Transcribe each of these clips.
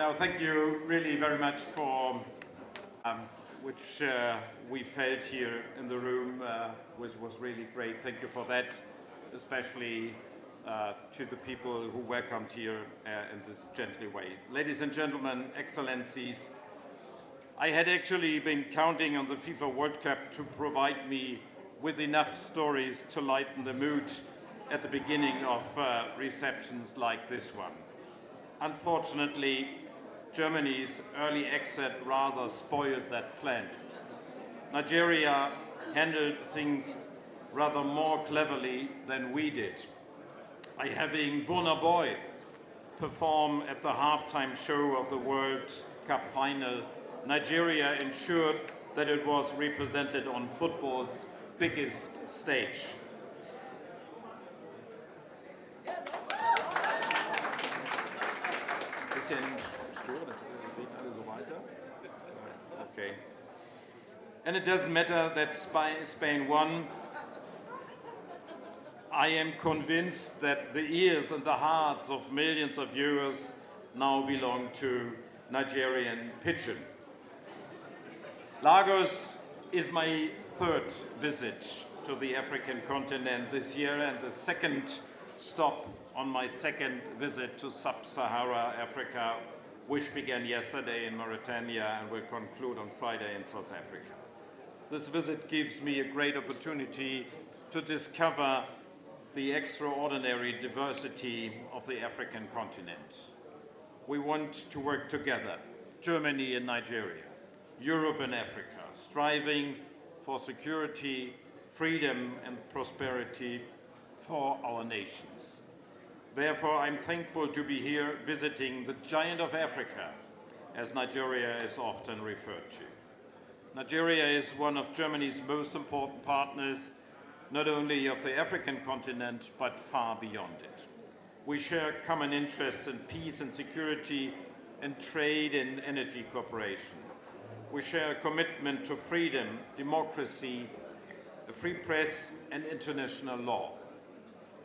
No, thank you really very much for which we felt here in the room, which was really great. Thank you for that, especially to the people who welcomed here in this gently way. Ladies and gentlemen, excellencies, I had actually been counting on the FIFA World Cup to provide me with enough stories to lighten the mood at the beginning of receptions like this one. Unfortunately, Germany's early exit rather spoiled that plan. Nigeria handled things rather more cleverly than we did. By having Burna Boy perform at the halftime show of the World Cup final, Nigeria ensured that it was represented on football's biggest stage. Okay. And it doesn't matter that Spain won. I am convinced that the ears and the hearts of millions of viewers now belong to Nigerian Pigeon. Lagos is my third visit to the African continent this year and the second stop on my second visit to Sub-Sahara Africa, which began yesterday in Mauritania and will conclude on Friday in South Africa. This visit gives me a great opportunity to discover the extraordinary diversity of the African continent. We want to work together, Germany and Nigeria, Europe and Africa, striving for security, freedom and prosperity for our nations. Therefore, I'm thankful to be here visiting the giant of Africa, as Nigeria is often referred to. Nigeria is one of Germany's most important partners, not only of the African continent, but far beyond it. We share common interests in peace and security, and trade and energy cooperation. We share a commitment to freedom, democracy, a free press, and international law.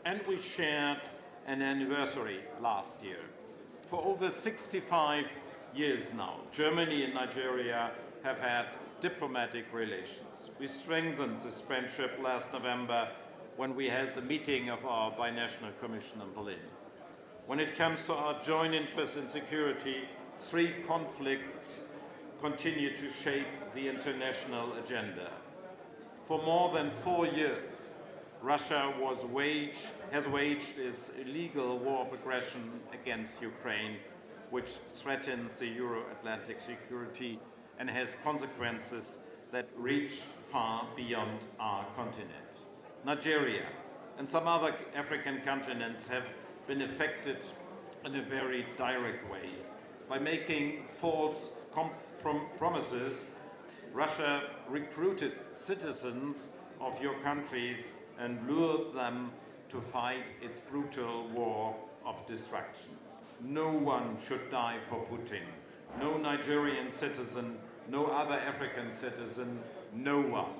And we shared an anniversary last year. For over 65 years now, Germany and Nigeria have had diplomatic relations. We strengthened this friendship last November when we held the meeting of our binational commission in Berlin. When it comes to our joint interest in security, three conflicts continue to shape the international agenda. For more than 4 years, Russia has waged its illegal war of aggression against Ukraine, which threatens the Euro-Atlantic security and has consequences that reach far beyond our continent. Nigeria and some other African continents have been affected in a very direct way. By making false promises, Russia recruited citizens of your countries and lured them to fight its brutal war of destruction. No one should die for Putin. No Nigerian citizen, no other African citizen, no one.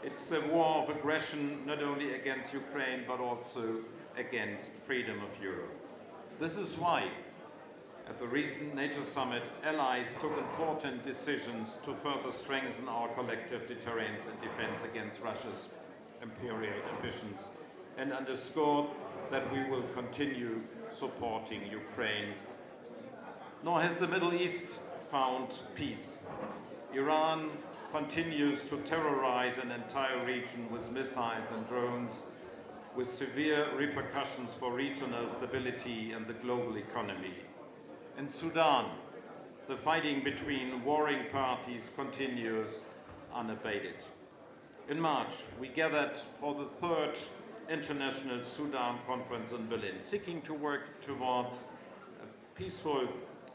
It's a war of aggression not only against Ukraine, but also against freedom of Europe. This is why, at the recent NATO summit, allies took important decisions to further strengthen our collective deterrence and defense against Russia's imperial ambitions, and underscored that we will continue supporting Ukraine. Nor has the Middle East found peace. Iran continues to terrorize an entire region with missiles and drones, with severe repercussions for regional stability and the global economy. In Sudan, the fighting between warring parties continues unabated. In March, we gathered for the third International Sudan Conference in Berlin, seeking to work towards a peaceful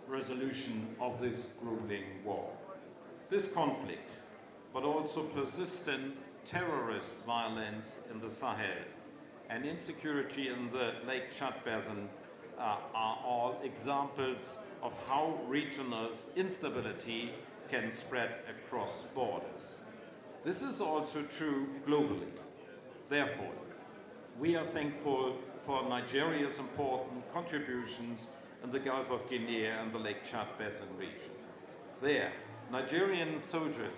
resolution of this grueling war. This conflict, but also persistent terrorist violence in the Sahel and insecurity in the Lake Chad Basin are all examples of how regional instability can spread across borders. This is also true globally. Therefore, we are thankful for Nigeria's important contributions in the Gulf of Guinea and the Lake Chad Basin region. There, Nigerian soldiers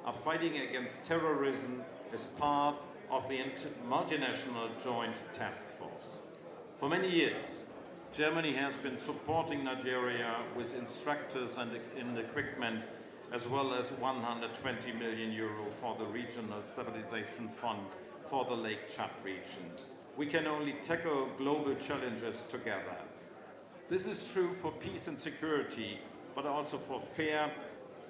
are fighting against terrorism as part of the multinational Joint Task Force. For many years, Germany has been supporting Nigeria with instructors and equipment, as well as 120 million euro for the Regional Stabilization Fund for the Lake Chad region. We can only tackle global challenges together. This is true for peace and security, but also for fair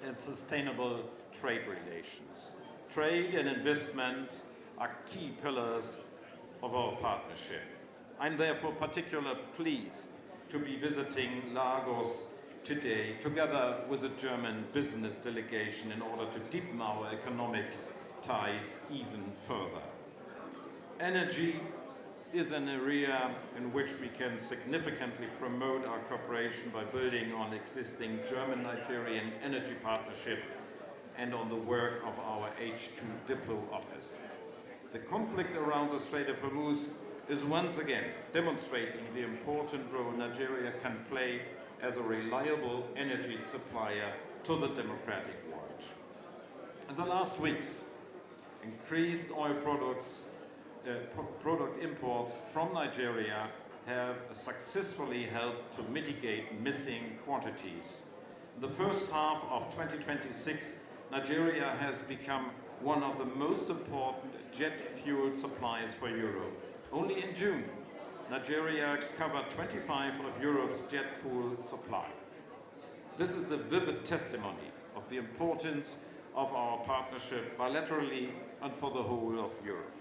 and sustainable trade relations. Trade and investments are key pillars of our partnership. I'm therefore particularly pleased to be visiting Lagos today, together with a German business delegation, in order to deepen our economic ties even further. Energy is an area in which we can significantly promote our cooperation by building on existing German-Nigerian energy partnership and on the work of our H2 Diplo office. The conflict around the Strait of Hormuz is once again demonstrating the important role Nigeria can play as a reliable energy supplier to the democratic world. In the last weeks, increased oil product imports from Nigeria have successfully helped to mitigate missing quantities. In the first half of 2026, Nigeria has become one of the most important jet fuel suppliers for Europe. Only in June, Nigeria covered 25% of Europe's jet fuel supply. This is a vivid testimony of the importance of our partnership bilaterally and for the whole of Europe.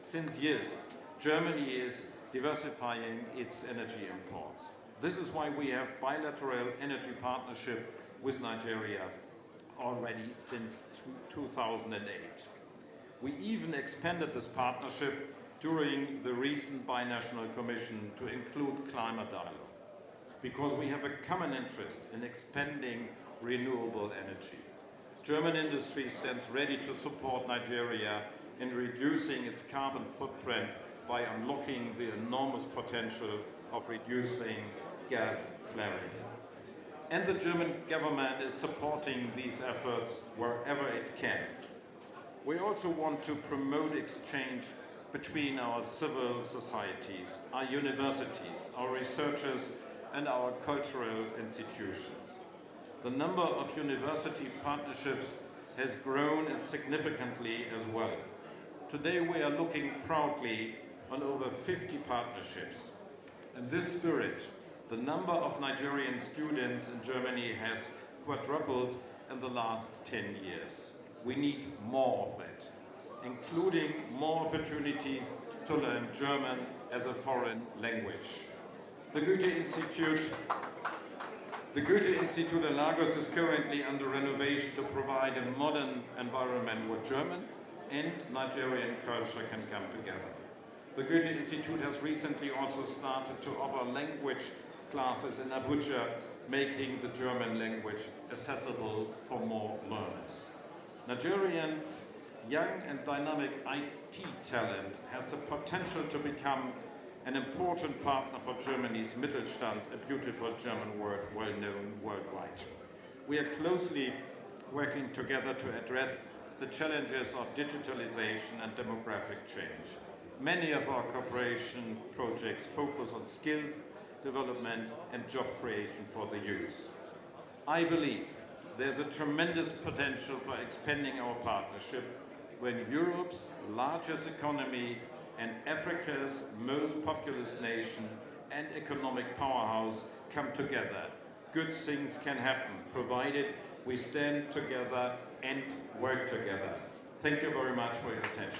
Since years, Germany is diversifying its energy imports. This is why we have bilateral energy partnership with Nigeria already since 2008. We even expanded this partnership during the recent binational commission to include climate dialogue, because we have a common interest in expanding renewable energy. German industry stands ready to support Nigeria in reducing its carbon footprint by unlocking the enormous potential of reducing gas flaring. And the German government is supporting these efforts wherever it can. We also want to promote exchange between our civil societies, our universities, our researchers, and our cultural institutions. The number of university partnerships has grown significantly as well. Today we are looking proudly on over 50 partnerships. In this spirit, the number of Nigerian students in Germany has quadrupled in the last 10 years. We need more of that, including more opportunities to learn German as a foreign language. The Goethe Institute in Lagos is currently under renovation to provide a modern environment where German and Nigerian culture can come together. The Goethe Institute has recently also started to offer language classes in Abuja, making the German language accessible for more learners. Nigerians' young and dynamic IT talent has the potential to become an important partner for Germany's Mittelstand, a beautiful German word well known worldwide. We are closely working together to address the challenges of digitalization and demographic change. Many of our cooperation projects focus on skill development and job creation for the youth. I believe there's a tremendous potential for expanding our partnership when Europe's largest economy and Africa's most populous nation and economic powerhouse come together. Good things can happen, provided we stand together and work together. Thank you very much for your attention.